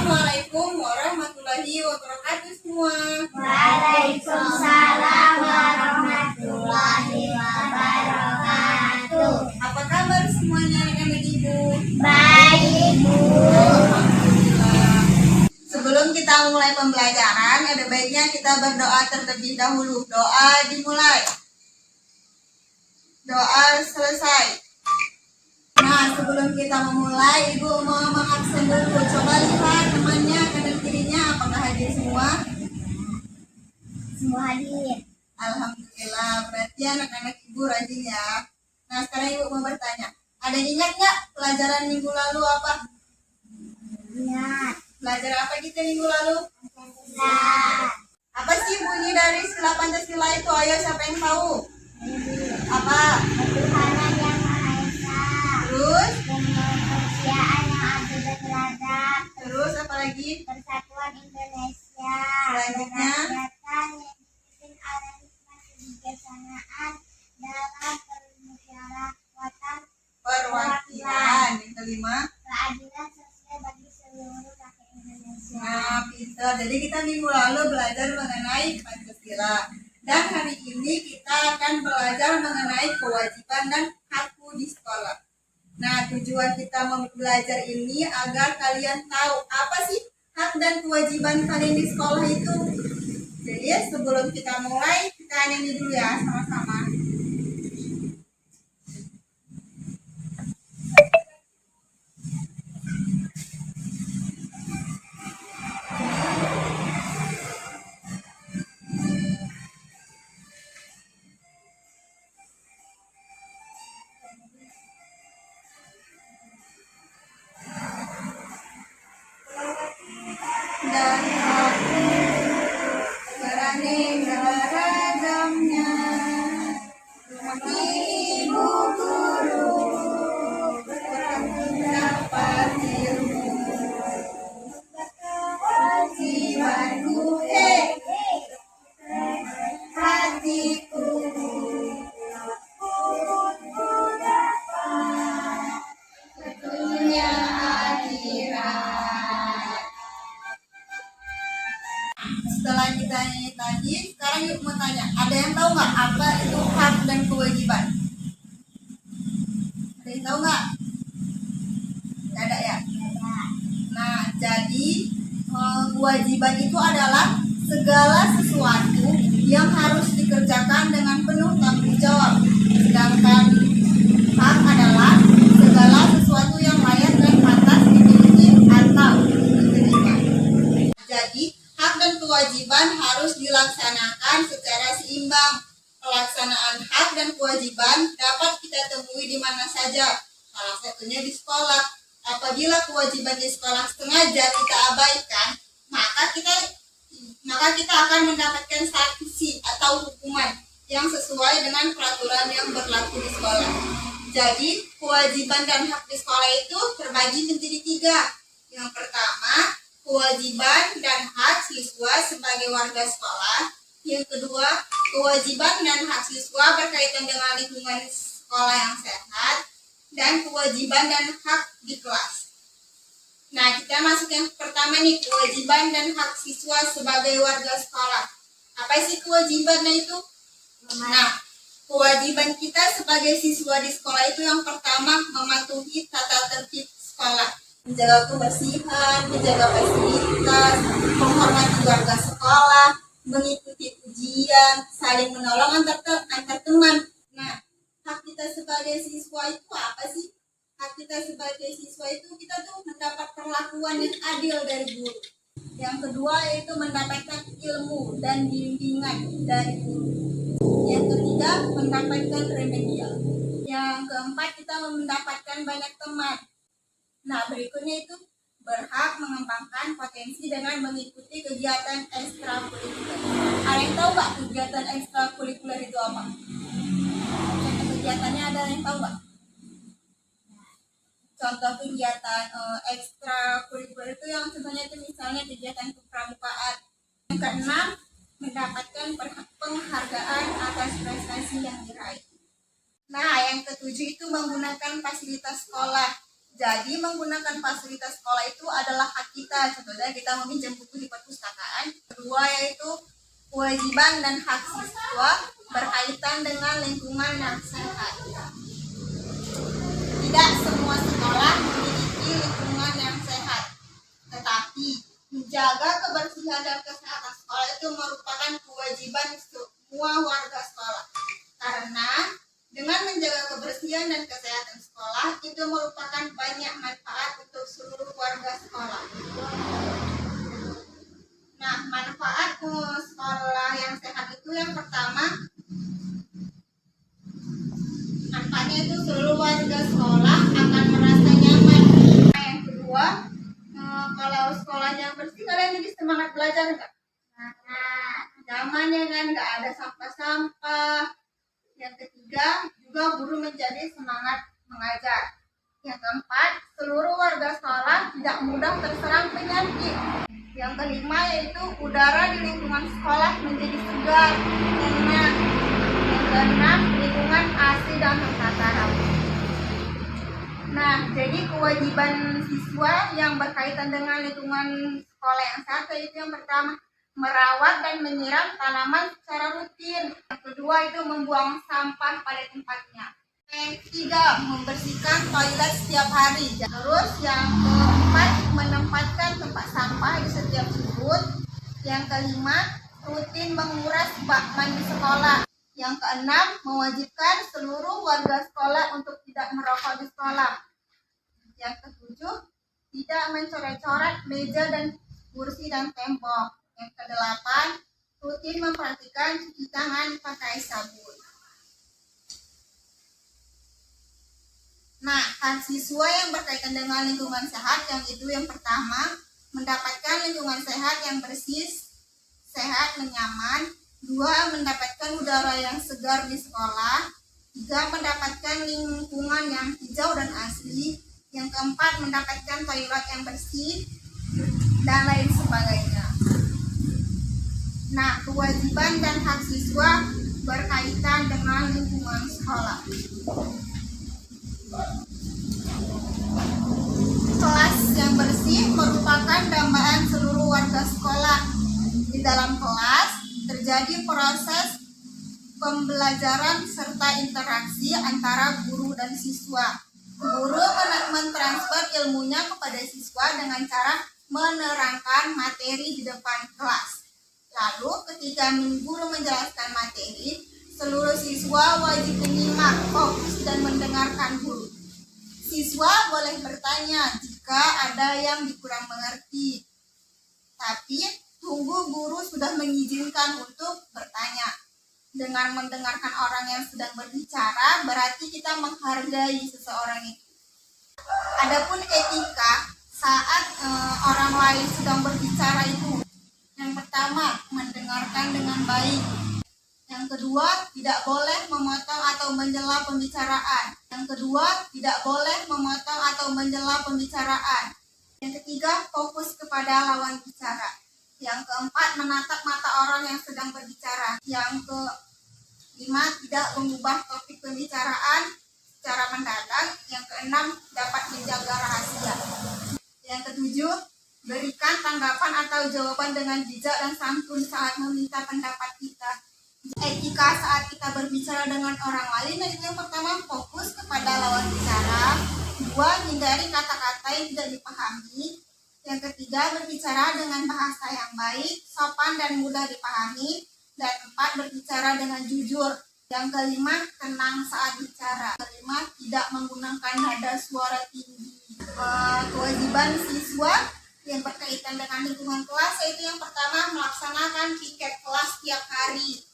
Assalamualaikum warahmatullahi wabarakatuh semua. Waalaikumsalam warahmatullahi wabarakatuh. Apa kabar semuanya anak-anak ibu? Baik, Bu. Alhamdulillah. Sebelum kita mulai pembelajaran, ada baiknya kita berdoa terlebih dahulu. Doa dimulai. Doa selesai. Nah, sebelum kita memulai, Ibu mau mengabsen dulu. Coba lihat temannya kanan kirinya apakah hadir semua? Semua hadir. Alhamdulillah, berarti anak-anak Ibu rajin ya. Nah, sekarang Ibu mau bertanya. Ada yang ingat nggak pelajaran minggu lalu apa? Ingat. Belajar apa kita minggu lalu? Pancasila. Apa sih bunyi dari sila Pancasila itu? Ayo, siapa yang tahu? Apa? Ketuhanan yang Maha Esa. Terus? Kemanusiaan yang adil dan beradab. Terus apa lagi? Persatuan Indonesia. Selanjutnya? Kerakyatan yang dipimpin oleh hikmat kebijaksanaan dalam permusyawaratan Perwakilan. Yang kelima? keadilan sosial bagi seluruh rakyat Indonesia. Nah, pintar. Jadi kita minggu lalu belajar mengenai Pancasila. Dan hari ini kita akan belajar mengenai kewajiban dan hakku di sekolah. Nah, tujuan kita belajar ini agar kalian tahu apa sih hak dan kewajiban kalian di sekolah itu. Jadi sebelum kita mulai, kita nyanyi dulu ya sama-sama. Dan aku beraneka ragamnya, kami ibu guru dapat ilmu, kewajibanku hatiku dunia akhirat. Setelah kita nyanyi tadi, sekarang yuk mau tanya, ada yang tahu nggak apa itu hak dan kewajiban? Ada yang tahu nggak? Nggak ada ya? Nah, jadi kewajiban itu adalah segala sesuatu yang harus dikerjakan dengan penuh tanggung jawab. Sedangkan hak adalah segala sesuatu yang layak dan pantas dimiliki atau diterima. Jadi, hak dan kewajiban harus dilaksanakan secara seimbang. Pelaksanaan hak dan kewajiban dapat kita temui di mana saja. Salah satunya di sekolah. Apabila kewajiban di sekolah sengaja kita abaikan, maka kita akan mendapatkan sanksi atau hukuman yang sesuai dengan peraturan yang berlaku di sekolah. Jadi, kewajiban dan hak di sekolah itu terbagi menjadi 3. Yang pertama, kewajiban dan hak siswa sebagai warga sekolah. Yang kedua, kewajiban dan hak siswa berkaitan dengan lingkungan sekolah yang sehat. Dan kewajiban dan hak di kelas. Nah, kita masuk yang pertama nih, kewajiban dan hak siswa sebagai warga sekolah. Apa sih kewajibannya itu? Nah, kewajiban kita sebagai siswa di sekolah itu yang pertama mematuhi tata tertib sekolah. Menjaga kebersihan, menjaga fasilitas, menghormati warga sekolah, mengikuti ujian, saling menolong antar teman. Nah, hak kita sebagai siswa itu apa sih? Hak kita sebagai siswa itu kita tuh mendapat perlakuan yang adil dari guru. Yang kedua yaitu mendapatkan ilmu dan bimbingan dari guru. Yang ketiga mendapatkan remedial. Yang keempat kita mendapatkan banyak teman. Nah, berikutnya itu berhak mengembangkan potensi dengan mengikuti kegiatan ekstrakurikuler. Ada yang tahu nggak kegiatan ekstrakurikuler itu apa? Kegiatannya ada yang tahu nggak? Contoh kegiatan ekstrakurikuler itu yang contohnya itu misalnya kegiatan kepramukaan. Yang keenam, mendapatkan penghargaan atas prestasi yang diraih. Nah, yang ketujuh itu menggunakan fasilitas sekolah. Jadi menggunakan fasilitas sekolah itu adalah hak kita. Contohnya kita meminjam buku di perpustakaan. Kedua yaitu kewajiban dan hak siswa berkaitan dengan lingkungan yang sehat. Tidak semua sekolah memiliki lingkungan yang sehat, tetapi menjaga kebersihan dan kesehatan sekolah itu merupakan kewajiban semua warga sekolah. Karena dengan menjaga kebersihan dan kesehatan sekolah itu merupakan banyak manfaat untuk seluruh warga sekolah. Nah, manfaat sekolah yang sehat itu yang pertama, manfaatnya itu seluruh warga sekolah akan merasa nyaman. Nah, yang kedua, kalau sekolahnya bersih, kalian jadi semangat belajar nggak? Nyaman ya kan, nggak ada sampah-sampah. Yang ketiga, juga guru menjadi semangat mengajar. Yang keempat, seluruh warga sekolah tidak mudah terserang penyakit. Yang kelima yaitu udara di lingkungan sekolah menjadi segar, enak. Yang keenam, lingkungan asri dan tertata rapi. Nah, jadi kewajiban siswa yang berkaitan dengan lingkungan sekolah yang sehat itu yang pertama, merawat dan menyiram tanaman secara rutin. Yang kedua itu membuang sampah pada tempatnya. Yang ketiga, membersihkan toilet setiap hari. Terus yang keempat, menempatkan tempat sampah di setiap sudut. Yang kelima, rutin menguras bak mandi sekolah. Yang keenam, mewajibkan seluruh warga sekolah untuk tidak merokok di sekolah. Yang ketujuh, tidak mencoret-coret meja dan kursi dan tembok. Yang kedelapan, rutin memperhatikan cuci tangan pakai sabun. Nah, hak siswa yang berkaitan dengan lingkungan sehat yang itu yang pertama, mendapatkan lingkungan sehat yang bersih, sehat, dan nyaman. Dua, mendapatkan udara yang segar di sekolah. Tiga, mendapatkan lingkungan yang hijau dan asri. Yang keempat, mendapatkan toilet yang bersih, dan lain sebagainya. Nah, kewajiban dan hak siswa berkaitan dengan lingkungan sekolah. Kelas yang bersih merupakan dambaan seluruh warga sekolah. Di dalam kelas terjadi proses pembelajaran serta interaksi antara guru dan siswa. Guru mentransfer ilmunya kepada siswa dengan cara menerangkan materi di depan kelas. Lalu ketika guru menjelaskan materi, seluruh siswa wajib menyimak, fokus, dan mendengarkan guru. Siswa boleh bertanya jika ada yang kurang mengerti. Tapi tunggu guru sudah mengizinkan untuk bertanya. Dengan mendengarkan orang yang sedang berbicara, berarti kita menghargai seseorang itu. Adapun etika saat orang lain sedang berbicara itu, yang pertama, mendengarkan dengan baik. Yang kedua, tidak boleh memotong atau menyela pembicaraan. Yang kedua, tidak boleh memotong atau menyela pembicaraan. Yang ketiga, fokus kepada lawan bicara. Yang keempat, menatap mata orang yang sedang berbicara. Yang kelima, tidak mengubah topik pembicaraan secara mendadak. Yang keenam, dapat menjaga rahasia. Yang ketujuh, berikan tanggapan atau jawaban dengan bijak dan santun saat meminta pendapat kita. Etika saat kita berbicara dengan orang lain, itu yang pertama, fokus kepada lawan bicara. Dua, hindari kata-kata yang tidak dipahami. Yang ketiga, berbicara dengan bahasa yang baik, sopan dan mudah dipahami. Dan empat, berbicara dengan jujur. Yang kelima, tenang saat bicara. Kelima, tidak menggunakan nada suara tinggi. Kewajiban siswa yang berkaitan dengan lingkungan kelas yaitu yang pertama, melaksanakan piket kelas tiap hari.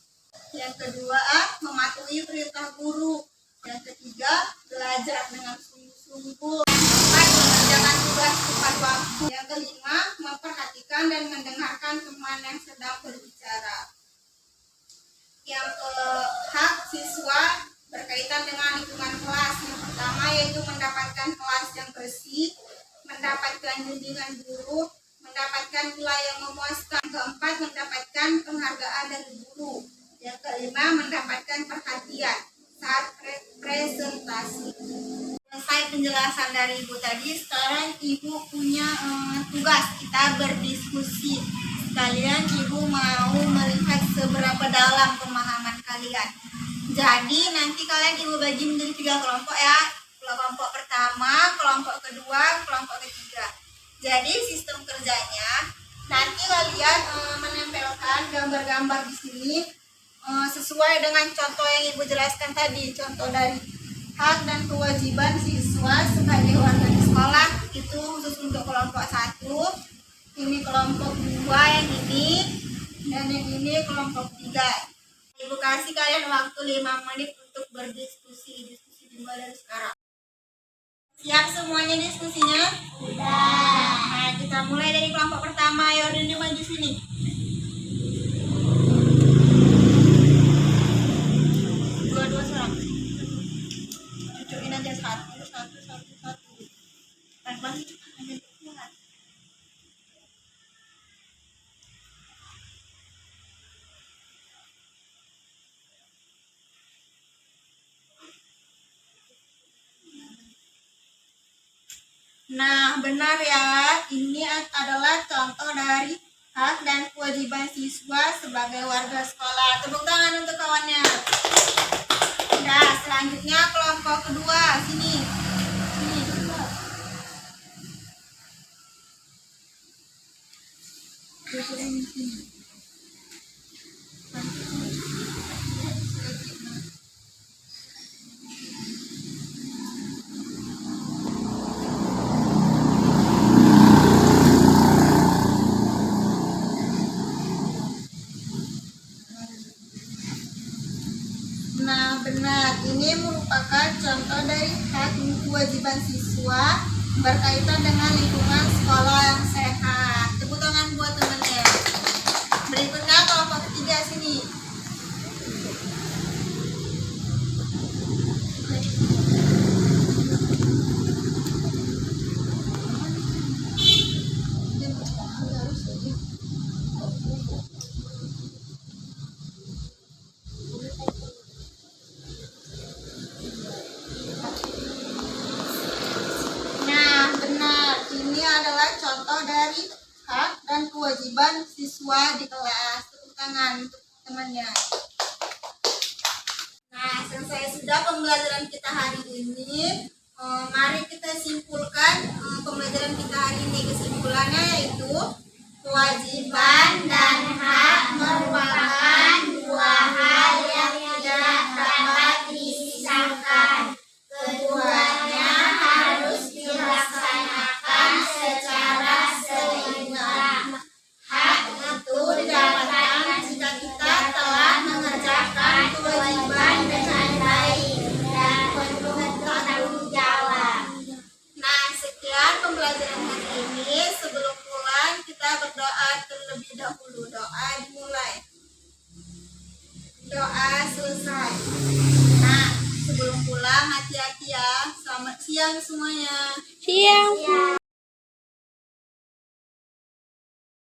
Yang kedua, mematuhi perintah guru. Yang ketiga, belajar dengan sungguh-sungguh. Yang keempat, mengerjakan tugas tepat waktu. Yang kelima, memperhatikan dan mendengarkan teman yang sedang berbicara. Yang hak siswa berkaitan dengan lingkungan kelas. Yang pertama yaitu mendapatkan kelas yang bersih, mendapatkan bimbingan guru, mendapatkan nilai yang memuaskan. Yang keempat, mendapatkan penghargaan dari guru. Yang kelima, mendapatkan perhatian saat presentasi. Selesai penjelasan. penjelasan dari Ibu tadi, sekarang Ibu punya tugas kita berdiskusi. Sekalian Ibu mau melihat seberapa dalam pemahaman kalian. Jadi nanti kalian Ibu bagi menjadi 3 kelompok ya. Kelompok pertama, kelompok kedua, kelompok ketiga. Jadi sistem kerjanya nanti kalian menempelkan gambar-gambar di sini sesuai dengan contoh yang Ibu jelaskan tadi. Contoh dari hak dan kewajiban siswa sebagai warga di sekolah itu khusus untuk kelompok 1. Ini kelompok 2 yang ini, dan yang ini kelompok 3. Ibu kasih kalian waktu 5 menit untuk berdiskusi. Diskusi dimulai dari sekarang. Siap semuanya diskusinya? Sudah. Nah, kita mulai dari kelompok pertama. Yordan maju sini. Dua-dua serang. Cucukin aja satu. Pelan-pelan aja. Nah, benar ya. Ini adalah contoh dari hak dan kewajiban siswa sebagai warga sekolah. Tepuk tangan untuk kawannya. Nah, selanjutnya kelompok kedua. Sini. Nah, benar. Ini merupakan contoh dari hak dan kewajiban siswa berkaitan dengan lingkungan sekolah yang sehat. Tepuk tangan buat temannya. Berikutnya kelompok ketiga sini. Contoh dari hak dan kewajiban siswa di kelas. Tepuk tangan untuk temannya. Nah, selesai sudah pembelajaran kita hari ini. Mari kita simpulkan pembelajaran kita hari ini. Kesimpulannya yaitu kewajiban dan hak merupakan 2 hal yang tidak dapat dipisahkan. Keduanya harus dilaksanakan secara seimbang. Hak itu didapatkan jika kita telah mengerjakan kewajiban dengan baik dan penuh tanggung jawab. Nah, sekian pembelajaran hari ini. Sebelum pulang kita berdoa terlebih dahulu. Doa dimulai. Doa selesai. Nah, sebelum pulang hati-hati ya. Selamat siang semuanya. Siang.